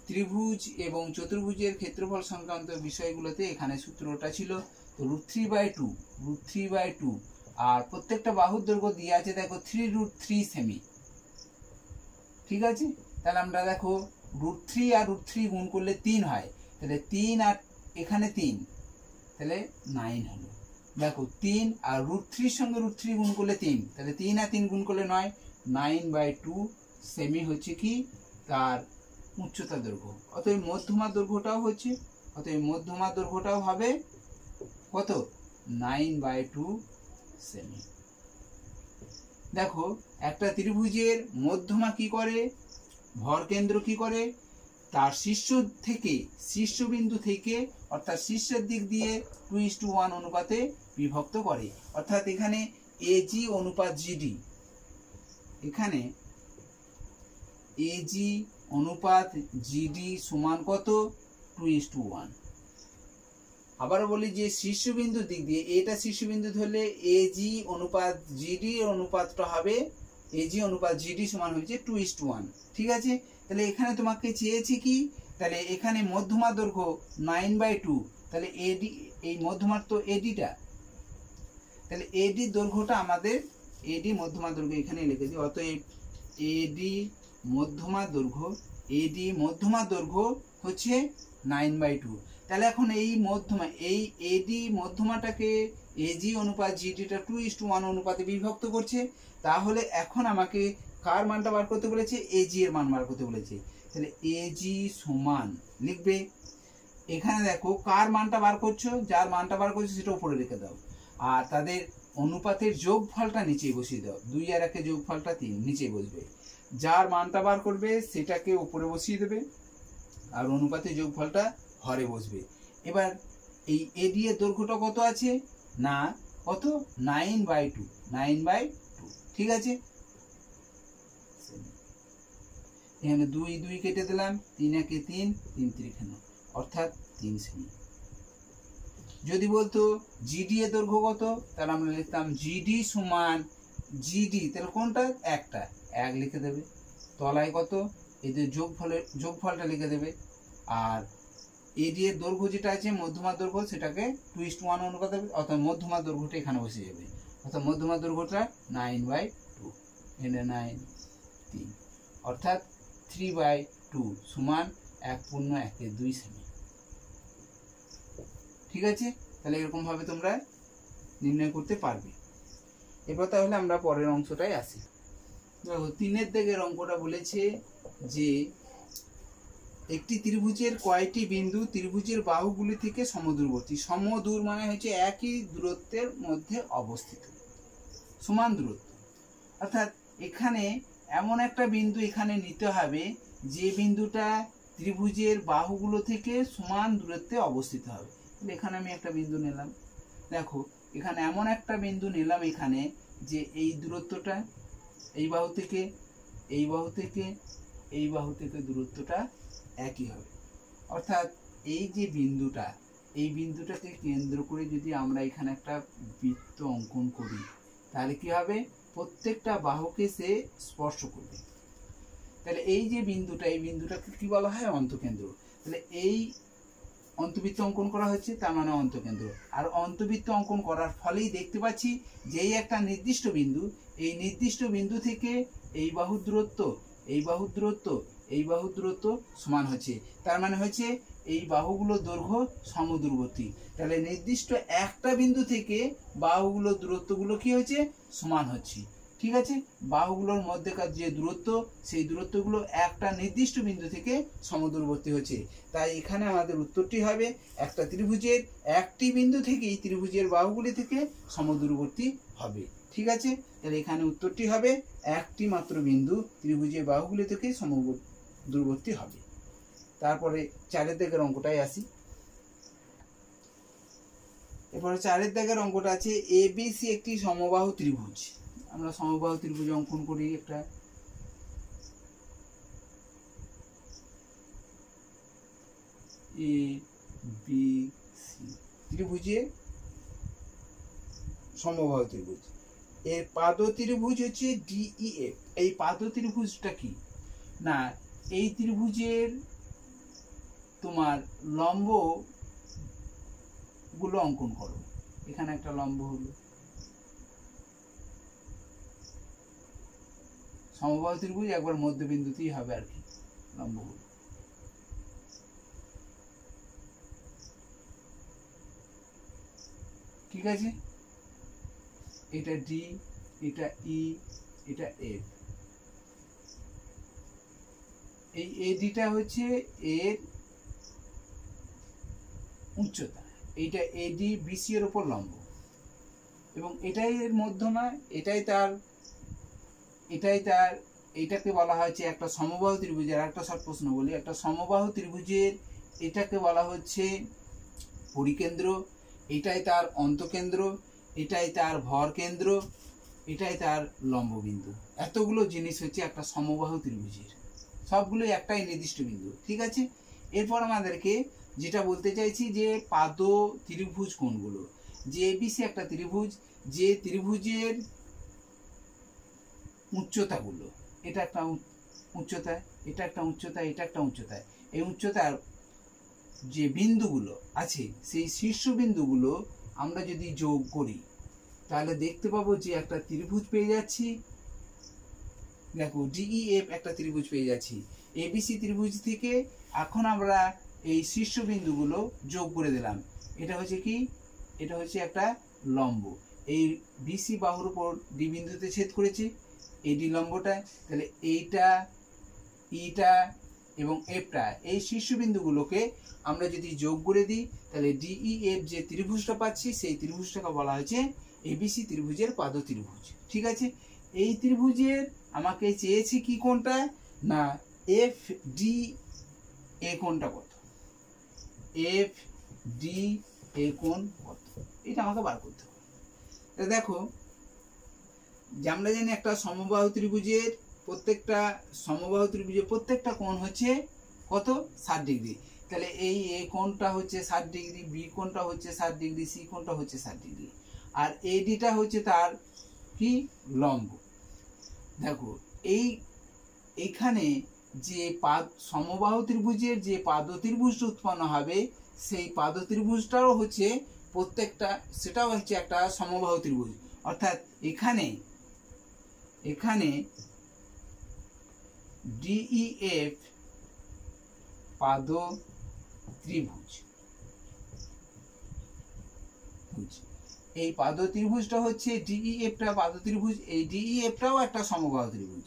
ত্রিভুজ এবং চতুর্ভুজের ক্ষেত্রফল সংক্রান্ত বিষয়গুলোতে এখানে সূত্রটা ছিল। তো √3/2 আর প্রত্যেকটা বাহুর দৈর্ঘ্য দিয়ে আছে দেখো 3√3 সেমি। ঠিক আছে, তাহলে আমরা দেখো √3 আর √3 গুণ করলে 3 হয়, তাহলে 3 আর এখানে 3, তাহলে 9 হলো। দেখো 3 আর √3 সঙ্গে √3 গুণ করলে 3, তাহলে 3 আর 3 গুণ করলে 9, 9/2 সেমি হচ্ছে কি তার উচ্চতা দৈর্ঘ্য। অতএব মধ্যমার দৈর্ঘ্যটাও হচ্ছে, অতএব মধ্যমার দৈর্ঘ্যটাও হবে কত? 9/2 সেমি। দেখো একটা ত্রিভুজের মধ্যমা কি করে, ভরকেন্দ্র কি করে, তার শীর্ষবিন্দু থেকে অর্থাৎ শীর্ষের দিক দিয়ে 2:1 অনুপাতে বিভক্ত করে। অর্থাৎ এখানে এজি অনুপাত জিডি, এখানে এজি অনুপাত জিডি সমান কত? 2:1। আবারও বলি যে শীর্ষবিন্দুর দিক দিয়ে, এটা শীর্ষবিন্দু ধরলে এজি অনুপাত জিডি অনুপাতটা হবে, এজি অনুপাত জিডি সমান হচ্ছে 2:1। ঠিক আছে, তাহলে এখানে তোমাকে চেয়েছি কি, তাহলে এখানে মধ্যমার দৈর্ঘ্য 9/2, তাহলে এডি, এই মধ্যমার তো এডিটা, তাহলে এডি দৈর্ঘ্যটা আমাদের, এডি মধ্যমার দৈর্ঘ্য এখানে লিখে দিই। অতএব এডি মধ্যমার দৈর্ঘ্য হচ্ছে 9/2। তাহলে এখন এই মধ্যমা, এই এডি মধ্যমাটাকে এজি অনুপাত জিডিটা 2:1 অনুপাতে বিভক্ত করছে। তাহলে এখন আমাকে কার মানটা বার করতে বলেছে? এজি এর মান বার করতে বলেছে। তাহলে এজি সমান লিখবে, এখানে দেখো কার মানটা বার করছো, যার মানটা বার করছো সেটা উপরে রেখে দাও, আর তাদের অনুপাতের যোগফলটা নিচে বসিয়ে দাও। 2 আর 1 যোগফলটা 3 নিচে বসবে। যার মানটা বার করবে সেটাকে উপরে বসিয়ে দেবে, আর অনুপাতের যোগফলটা হরে বসবে। এবার এই এডি এর দৈর্ঘ্যটা কত আছে না, কত? 9/2, 9/2। ঠিক আছে, এখানে 2 কেটে দিলাম, 3 1 3, 3 3 অর্থাৎ 3 সেমি। যদি বলতো জিডি এর দৈর্ঘ্য কত, তাহলে আমরা লিখতাম জিডি সমান জিডি, তাহলে কোনটা? একটা 1 লিখে দেবে, তলায় কত, এদের যোগফলটা লিখে দেবে, আর এডি এর দৈর্ঘ্য যেটা আছে মধ্যমার দৈর্ঘ্য সেটাকে 2:1 অনুপাতে, অর্থাৎ মধ্যমার দৈর্ঘ্যটা এখানে বসে যাবে, অর্থাৎ মধ্যমার দৈর্ঘ্যটা 9/2, এখানে 9 3, অর্থাৎ 3/2 সমান 1.12 সেমি। ঠিক আছে, তাহলে এরকম ভাবে তোমরা নির্ণয় করতে পারবে। এবার তাহলে আমরা পরের অংশটায় আসি। দেখো 3-এর দিকের অঙ্কটা বলেছে যে একটি ত্রিভুজের কয়টি বিন্দু ত্রিভুজের বাহুগুলি থেকে সমদূরবর্তী। সমদূর মানে হচ্ছে একই দূরত্বের মধ্যে অবস্থিত, সমান দূরত্ব। অর্থাৎ এখানে এমন একটা বিন্দু এখানে নিতে হবে যে বিন্দুটা ত্রিভুজের বাহুগুলো থেকে সমান দূরত্বে অবস্থিত হবে। এখানে আমি একটা বিন্দু নিলাম, দেখো এখানে এমন একটা বিন্দু নিলাম এখানে যে এই দূরত্বটা এই বাহু থেকে এই বাহু থেকে এই বাহু থেকে দূরত্বটা একই হবে। অর্থাৎ এই যে বিন্দুটা, এই বিন্দুটাকে কেন্দ্র করে যদি আমরা এখানে একটা বৃত্ত অঙ্কন করি তাহলে কি হবে? প্রত্যেকটা বাহুকে সে স্পর্শ করবে। তাহলে এই যে বিন্দুটা, এই বিন্দুটাকে কি বলা হয়? অন্তকেন্দ্র। তাহলে এই অন্তবৃত্ত অঙ্কন করা হচ্ছে, তার মানে অন্তকেন্দ্র। আর অন্তবৃত্ত অঙ্কন করার ফলেই দেখতে পাচ্ছি যে এই একটা নির্দিষ্ট বিন্দু, এই নির্দিষ্ট বিন্দু থেকে এই বাহুর দূরত্ব, এই বাহুর দূরত্ব, এই বাহুর দূরত্ব সমান হচ্ছে। তার মানে হচ্ছে এই বাহুগুলোর দৈর্ঘ্য সমদূরবর্তী। তাহলে নির্দিষ্ট একটা বিন্দু থেকে বাহুগুলোর দূরত্বগুলো কি হচ্ছে? সমান হচ্ছে। ঠিক আছে, বাহুগুলোর মধ্যেকার যে দূরত্ব, সেই দূরত্বগুলো একটা নির্দিষ্ট বিন্দু থেকে সমদূরবর্তী হচ্ছে। তাই এখানে আমাদের উত্তরটি হবে একটা ত্রিভুজের একটি বিন্দু থেকেই ত্রিভুজের বাহুগুলি থেকে সমদূরবর্তী হবে। ঠিক আছে, তাহলে এখানে উত্তরটি হবে একটি মাত্র বিন্দু ত্রিভুজের বাহুগুলি থেকে সমদূরবর্তী হবে। তারপরে 4-এর দাগের অঙ্কটায় আসি। এরপরে 4-এর দাগের অঙ্কটা আছে এবিসি একটি সমবাহু ত্রিভুজ। আমরা সমবাহু ত্রিভুজ অঙ্কন করি একটা। এ বি সি ত্রিভুজের সমবাহু ত্রিভুজ। এর পাদ ত্রিভুজ হচ্ছে ডিইএফ। এই পাদ ত্রিভুজটা কি না, এই ত্রিভুজের তোমার লম্ব গুলো অঙ্কন করো। এখানে একটা লম্ব হলো, সমবাহু ত্রিভুজ একবার মধ্যবিন্দুতেই হবে আর কি লম্ব হলো। ঠিক আছে, এটা ডি, এটা ই, এটা এফ। এই এডিটা হচ্ছে এর উচ্চতা, এইটা এডি বিসি এর উপর লম্ব, এবং এটাই এর মধ্যমা, এটাই তার এটাকে বলা হচ্ছে একটা সমবাহু ত্রিভুজের। একটা শর্ট প্রশ্ন বলি, একটা সমবাহু ত্রিভুজের এটাকে বলা হচ্ছে পরিকেন্দ্র, এটাই তার অন্তকেন্দ্র, এটাই তার ভর কেন্দ্র, এটাই তার লম্ববিন্দু। এতগুলো জিনিস হচ্ছে একটা সমবাহু ত্রিভুজের, সবগুলো একটাই নির্দিষ্ট বিন্দু। ঠিক আছে, এরপর আমাদেরকে যেটা বলতে চাইছি যে পাদ ত্রিভুজ কোনগুলো। যে এবিসি একটা ত্রিভুজ, যে ত্রিভুজের উচ্চতাগুলো, এটা একটা উচ্চতায়, এটা একটা উচ্চতায়, এটা একটা উচ্চতায়, এই উচ্চতার যে বিন্দুগুলো আছে সেই শীর্ষবিন্দুগুলো আমরা যদি যোগ করি তাহলে দেখতে পাবো যে একটা ত্রিভুজ পেয়ে যাচ্ছি। দেখো ডিইএফ একটা ত্রিভুজ পেয়ে যাচ্ছি। এবিসি ত্রিভুজ থেকে এখন আমরা এই শীর্ষবিন্দুগুলো যোগ করে দিলাম। এটা হচ্ছে কি, এটা হচ্ছে একটা লম্ব। এই বিসি বাহুর উপর ডি বিন্দুতে ছেদ করেছে, এই ডি লম্বটা। তাহলে এইটা, ইটা এবং এফটা, এই শীর্ষবিন্দুগুলোকে আমরা যদি যোগ করে দিই তাহলে ডিইএফ যে ত্রিভুজটা পাচ্ছি সেই ত্রিভুজটাকে বলা হয়েছে এবিসি ত্রিভুজের পাদ ত্রিভুজ। ঠিক আছে, এই ত্রিভুজের আমাকে চেয়েছে কি কোণটা না এফ ডি এ কোণটা কত, এফ ডি এ কোণ কত, এটা আমাকে বার করতে হবে। তা দেখো, যে আমরা জানি একটা সমবাহু ত্রিভুজের প্রত্যেকটা কোণ হচ্ছে কত, 60 ডিগ্রি। তাহলে এই এ কোণটা হচ্ছে 60 ডিগ্রি, বি কোণটা হচ্ছে 60 ডিগ্রি, সি কোণটা হচ্ছে 60 ডিগ্রি, আর এডিটা হচ্ছে তার কি লম্ব। দেখো এইখানে যে সমবাহু ত্রিভুজের যে পাদ ত্রিভুজটা উৎপন্ন হবে সেই পাদ ত্রিভুজটাও হচ্ছে সেটাও হচ্ছে একটা সমবাহু ত্রিভুজ। অর্থাৎ এখানে ডিইএফ পাদ ত্রিভুজ, এই পাদ ত্রিভুজটা হচ্ছে ডিইএফটা পাদ ত্রিভুজ, এই ডিইএফটাও একটা সমবাহু ত্রিভুজ।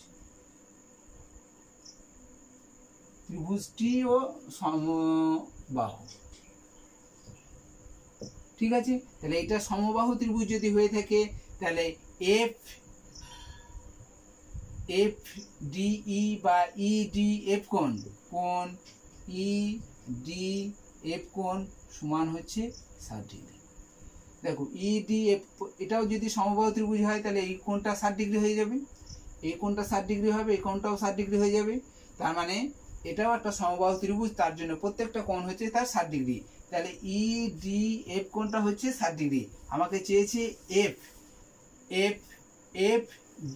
ত্রিভুজটিও সমবাহু। ঠিক আছে, তাহলে এটা সমবাহু ত্রিভুজ যদি হয়ে থাকে তাহলে এফ ডিই বা ইডিএফ কোণ ইডিএফ কোণ সমান হচ্ছে 60 ডিগ্রি। দেখো ইডিএফ এটাও যদি সমবাহু ত্রিভুজ হয় তাহলে এই কোণটা 60 ডিগ্রি হয়ে যাবে, এই কোণটা 60 ডিগ্রি হবে, এই কোণটাও 60 ডিগ্রি হয়ে যাবে। তার মানে এটাও একটা সমবাহু ত্রিভুজ, তার জন্য প্রত্যেকটা কোণ হচ্ছে তার 60 ডিগ্রি। তাহলে ইডিএফ কোণটা হচ্ছে 60 ডিগ্রি। আমাকে চেয়েছে এফ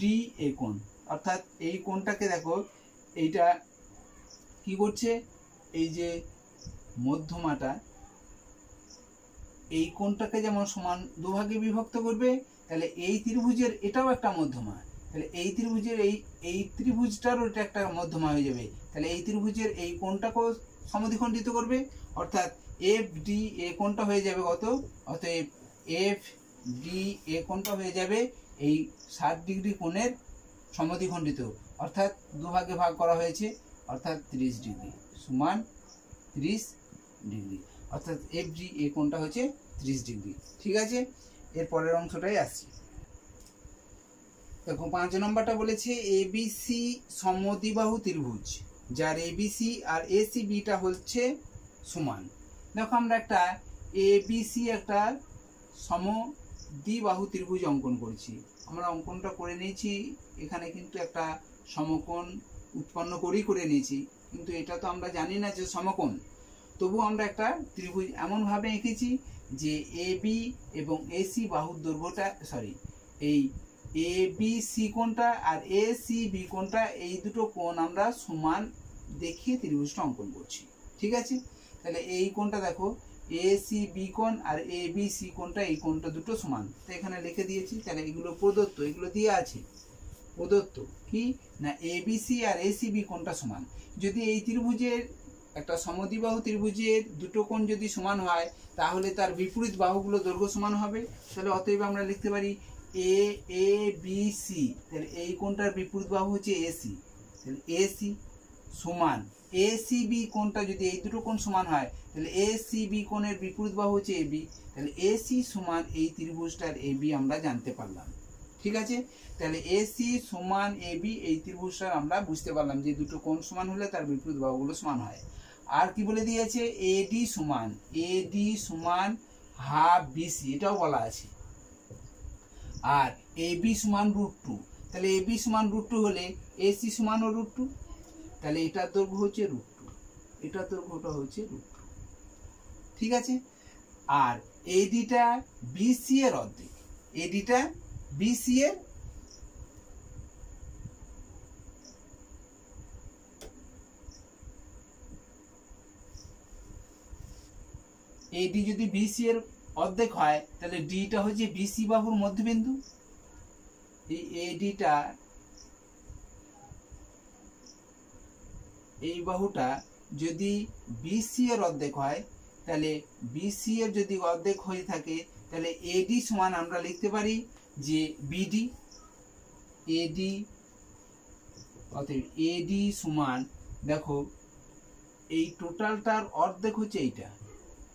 ডি এ কোণ, অর্থাৎ এই কোণটাকে দেখো, এইটা কি করছে, এই যে মধ্যমাটা এই কোণটাকে যেমন সমান দুভাগে বিভক্ত করবে, তাহলে এই ত্রিভুজের এটাও একটা মধ্যমা, তাহলে এই ত্রিভুজের এই ত্রিভুজটারও এটা একটা মধ্যমা হয়ে যাবে। তাহলে এই ত্রিভুজের এই কোণটাকেও সমদ্বিখণ্ডিত করবে, অর্থাৎ এফ ডি এ কোণটা হয়ে যাবে কত, অতএব এফ ডি এ কোণটা হয়ে যাবে এই 60 ডিগ্রি কোণের সমদ্বিখণ্ডিত, অর্থাৎ দুভাগে ভাগ করা হয়েছে, অর্থাৎ 30 ডিগ্রি সমান 30 ডিগ্রি, অর্থাৎ এফ ডি এ কোণটা হচ্ছে 30 ডিগ্রি। ঠিক আছে, এর পরের অংশটাই আসছে। দেখো 5 নম্বরটা বলেছে এবিসি সমদ্বিবাহু ত্রিভুজ যার এবিসি আর এসিবিটা হচ্ছে সমান। দেখো আমরা একটা এবিসি একটা সমদ্বিবাহু ত্রিভুজ অঙ্কন করেছি, আমরা অঙ্কনটা করে নিয়েছি, এখানে কিন্তু একটা সমকোণ উৎপন্ন করে নিয়েছি, কিন্তু এটা তো আমরা জানি না যে সমকোণ। তবু আমরা একটা ত্রিভুজ এমনভাবে এঁকেছি যে এ বি এবং এসি বাহুর দৈর্ঘ্যটা এই এ বি সি কোণটা আর এ সি বি কোণটা, এই দুটো কোণ আমরা সমান দেখিয়ে ত্রিভুজটা অঙ্কন করছি। ঠিক আছে, তাহলে এই কোণটা দেখো এ সি বি কোণ আর এ বি সি কোণটা, এই কোণটা দুটো সমান, তো এখানে লিখে দিয়েছি। তাহলে এগুলো প্রদত্ত, এগুলো দিয়ে আছে প্রদত্ত কি না এ বি সি আর এ সি বি কোণটা সমান। যদি এই ত্রিভুজের একটা সমদ্বিবাহু ত্রিভুজের দুটো কোণ যদি সমান হয় তাহলে তার বিপরীত বাহুগুলো দৈর্ঘ্য সমান হবে। তাহলে অতএব আমরা লিখতে পারি এ এ বি সি, তাহলে এই কোণটার বিপরীত বাহু হচ্ছে এসি, তাহলে এসি সমান এ সি বি কোণটা, যদি এই দুটো কোণ সমান হয় তাহলে এ সি বি কোণের বিপরীত বাহু হচ্ছে এ বি, তাহলে এসি সমান এই ত্রিভুজটার এ বি আমরা জানতে পারলাম। ঠিক আছে, তাহলে এসি সমান এ বি, এই ত্রিভুজটার আমরা বুঝতে পারলাম যে দুটো কোণ সমান হলে তার বিপরীত বাহুগুলো সমান হয়। আর কি বলে দিয়েছে, এডি সমান হাফ বিসি, এটাও বলা আছে। আর এ বি সমান √2, তাহলে এ বি সমান √2 হলে এসি সমানও √2, তাহলে এটার দৈর্ঘ্য হচ্ছে √2, এটার দৈর্ঘ্যটা হচ্ছে √2। ঠিক আছে, আর এডিটা বিসি এর অর্ধেক, এডিটা বিসি এর এডি যদি বিসি এর অর্ধেক হয় তাহলে ডিটা হচ্ছে বিসি বাহুর মধ্যবিন্দু। এই এডিটা, এই বাহুটা যদি বিসি এর অর্ধেক হয় তাহলে বিসি এর যদি অর্ধেক হয়ে থাকে তাহলে এডি সমান আমরা লিখতে পারি যে বিডি। এডি অতএব এডি সমান, দেখো এই টোটালটার অর্ধেক হচ্ছে এইটা,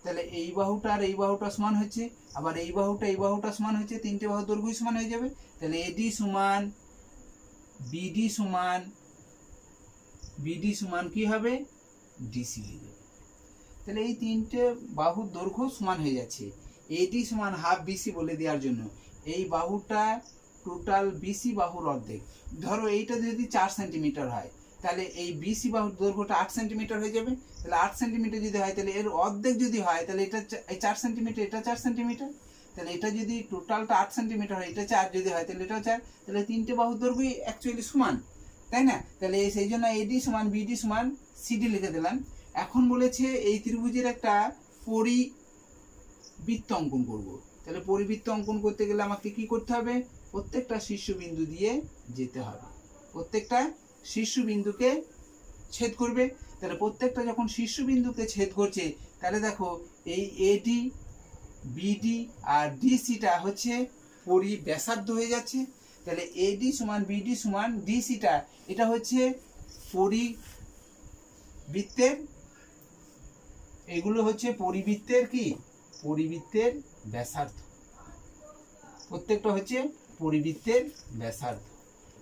তাহলে এই বাহুটা আর এই বাহুটা সমান হচ্ছে, আবার এই বাহুটা সমান হচ্ছে, তিনটে বাহুর দৈর্ঘ্য সমান হয়ে যাবে। তাহলে এডি সমান বিডি সমান কি হবে, ডিসি হয়ে যাবে। তাহলে এই তিনটে বাহুর দৈর্ঘ্য সমান হয়ে যাচ্ছে। এডি সমান হাফ বিসি বলে দেওয়ার জন্য এই বাহুটা টোটাল বিসি বাহুর অর্ধেক। ধরো এইটা যদি 4 সেন্টিমিটার হয় তাহলে এই বিসি বাহুর দৈর্ঘ্যটা 8 সেন্টিমিটার হয়ে যাবে। তাহলে 8 সেন্টিমিটার যদি হয় তাহলে এর অর্ধেক যদি হয় তাহলে এটা 4 সেন্টিমিটার, এটা 4 সেন্টিমিটার, তাহলে এটা যদি টোটালটা 8 সেন্টিমিটার হয়, এটা 4 যদি হয় তাহলে এটাও 4, তাহলে তিনটে বাহুর দৈর্ঘ্যই অ্যাকচুয়ালি সমান, তাই না? তাহলে সেই জন্য এডি সমান বিডি সমান সিডি লিখে দিলাম। এখন বলেছে এই ত্রিভুজের একটা পরিবৃত্ত অঙ্কন করব। তাহলে পরিবৃত্ত অঙ্কন করতে গেলে আমাকে কি করতে হবে, প্রত্যেকটা শীর্ষবিন্দু দিয়ে যেতে হবে, প্রত্যেকটা শীর্ষবিন্দুকে ছেদ করবে। তাহলে প্রত্যেকটা যখন শীর্ষবিন্দুকে ছেদ করছে তাহলে দেখো এই এডি বিডি আর ডিসিটা হচ্ছে ব্যাসার্ধ হয়ে যাচ্ছে। তাহলে এডি সমান বিডি সমান ডিসিটা, এটা হচ্ছে পরিবৃত্তের, এগুলো হচ্ছে পরিবৃত্তের কি, পরিবৃত্তের ব্যাসার্ধ, প্রত্যেকটা হচ্ছে পরিবৃত্তের ব্যাসার্ধ।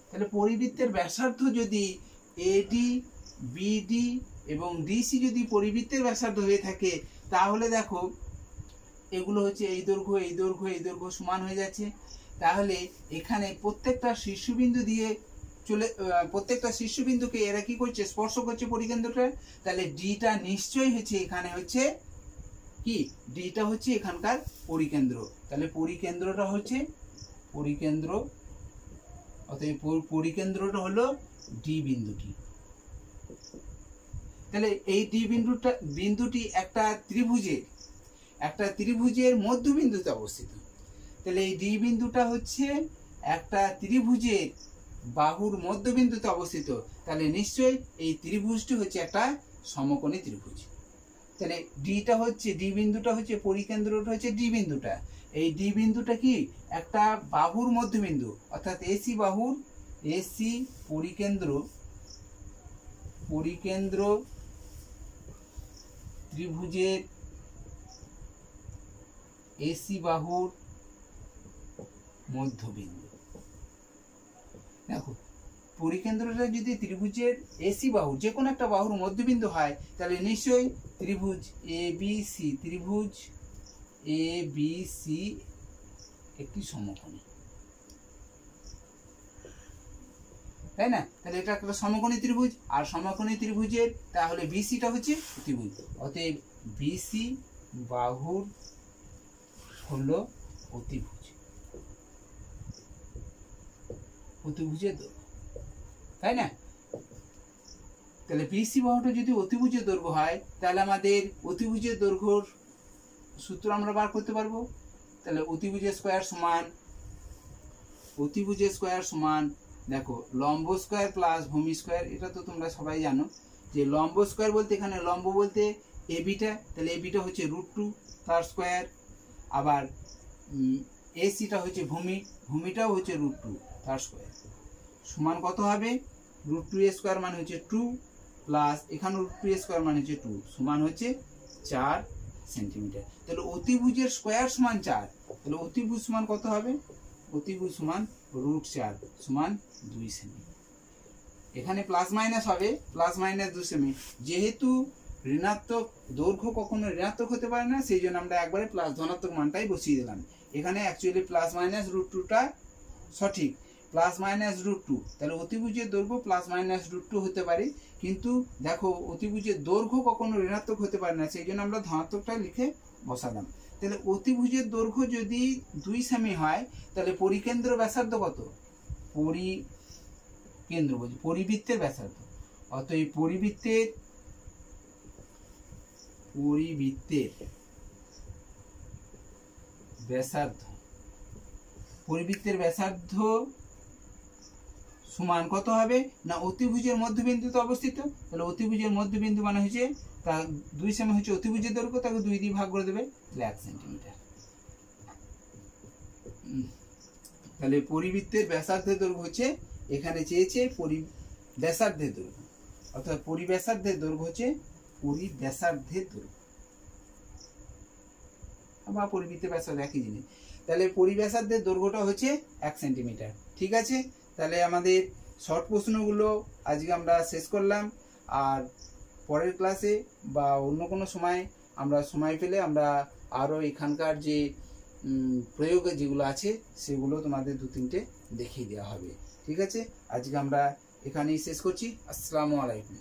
তাহলে পরিবৃত্তের ব্যাসার্ধ যদি এডি বিডি এবং ডিসি যদি পরিবৃত্তের ব্যাসার্ধ হয়ে থাকে তাহলে দেখো এগুলো হচ্ছে এই দৈর্ঘ্য এই দৈর্ঘ্য এই দৈর্ঘ্য সমান হয়ে যাচ্ছে। তাহলে এখানে প্রত্যেকটা শীর্ষবিন্দু দিয়ে প্রত্যেকটা শীর্ষবিন্দুকে এরা কি করছে, স্পর্শ করছে পরিকেন্দ্রটা। তাহলে ডিটা নিশ্চয়ই হচ্ছে এখানে হচ্ছে কি, ডিটা হচ্ছে এখানকার পরিকেন্দ্র। তাহলে পরিকেন্দ্রটা হচ্ছে পরিকেন্দ্র, অতএব পরিকেন্দ্রটা হলো ডি বিন্দুটি। তাহলে এই ডি বিন্দুটি একটা ত্রিভুজের মধ্যবিন্দুতে অবস্থিত। তাহলে এই ডি বিন্দুটা হচ্ছে একটা ত্রিভুজের বাহুর মধ্যবিন্দুতে অবস্থিত। তাহলে নিশ্চয়ই এই ত্রিভুজটি হচ্ছে একটা সমকোণী ত্রিভুজ। তাহলে ডিটা হচ্ছে, ডি বিন্দুটা হচ্ছে পরিকেন্দ্রটা হচ্ছে ডি বিন্দুটা। এই ডি বিন্দুটা কি একটা বাহুর মধ্যবিন্দু, অর্থাৎ এসি বাহুর, এসি পরিকেন্দ্র ত্রিভুজের এসি বাহুর মধ্যবিন্দু। দেখো পরিকেন্দ্রটা যদি ত্রিভুজের এসি বাহু যে কোনো একটা বাহুর মধ্যবিন্দু হয় তাহলে নিশ্চয়ই ত্রিভুজ এ বি সি একটি সমকোণী। তাই না? তাহলে এটা একটা সমকোণী ত্রিভুজ, আর সমকোণী ত্রিভুজের তাহলে বিসিটা হচ্ছে অতিভুজ। অতএব বিসি বাহুর হলো অতিভুজ, অতিভুজের দৈর্ঘ্য, তাই না? তাহলে বিসি বাহুটা যদি অতিভুজের দৈর্ঘ্য হয় তাহলে আমাদের অতিভুজের দৈর্ঘ্যর সূত্র আমরা বার করতে পারবো। তাহলে অতিভুজের স্কয়ার সমান দেখো লম্ব স্কয়ার প্লাস ভূমি স্কয়ার। এটা তো তোমরা সবাই জানো যে লম্ব স্কয়ার বলতে এখানে লম্ব বলতে এবিটা, তাহলে এবিটা হচ্ছে √2 তার স্কয়ার, আবার এসিটা হচ্ছে ভূমিটাও হচ্ছে √2 তার স্কয়ার, সমান কত হবে √2 স্কয়ার মানে হচ্ছে 2 প্লাস এখানে √2 স্কয়ার মানে হচ্ছে 2 সমান হচ্ছে 4 সেন্টিমিটার। তাহলে অতিভুজের স্কয়ার সমান 4, তাহলে অতিভুজ সমান কত হবে? অতিভুজ সমান √4 সমান 2 সেমি। এখানে প্লাস মাইনাস হবে, প্লাস মাইনাস 2 সেমি। যেহেতু ঋণাত্মক দৈর্ঘ্য কখনো ঋণাত্মক হতে পারে না, সেই জন্য আমরা একবারে প্লাস ধনাত্মক মানটাই বসিয়ে দিলাম। এখানে অ্যাকচুয়ালি প্লাস মাইনাস √2টা সঠিক, প্লাস মাইনাস √2, তাহলে অতিভুজের দৈর্ঘ্য প্লাস মাইনাস √2 হতে পারে। কিন্তু দেখো অতিভুজের দৈর্ঘ্য কখনো ঋণাত্মক হতে পারে না, সেই জন্য আমরা ধনাত্মকটা লিখে বসালাম। তাহলে অতিভুজের দৈর্ঘ্য যদি 2 সেমি হয় তাহলে পরিকেন্দ্র ব্যাসার্ধ কত? পরিবৃত্তের ব্যাসার্ধ। অতএব পরিবৃত্তের ব্যাসার্ধ সমান কত হবে না অতিভুজের মধ্যবিন্দুতে অবস্থিত। তাহলে অতিভুজের মধ্যবিন্দু মানে হচ্ছে তা 2 সেমি হচ্ছে অতিভুজের দৈর্ঘ্য, তাকে 2 দিয়ে ভাগ করে দেবে, তাহলে 1 সেন্টিমিটার। তাহলে পরিবৃত্তের ব্যাসার্ধের দৈর্ঘ্য হচ্ছে, এখানে চেয়েছে ব্যাসার্ধের দৈর্ঘ্য, অর্থাৎ পরিব্যাসার্ধের দৈর্ঘ্য হচ্ছে পরিব্যাসার্ধের দৈর্ঘ্য বা পরিবৃত্তের ব্যাসার্ধ একই জিনিস। তাহলে পরিব্যাসার্ধের দৈর্ঘ্যটা হচ্ছে 1 সেন্টিমিটার। ঠিক আছে, তাহলে আমাদের শর্ট প্রশ্নগুলো আজকে আমরা শেষ করলাম। আর পরের ক্লাসে বা অন্য কোনো সময় আমরা সময় পেলে আমরা আরও এখানকার যে প্রয়োগ যেগুলো আছে সেগুলো তোমাদের 2-3টে দেখিয়ে দেওয়া হবে। ঠিক আছে, আজকে আমরা এখানেই শেষ করছি। আসসালামু আলাইকুম।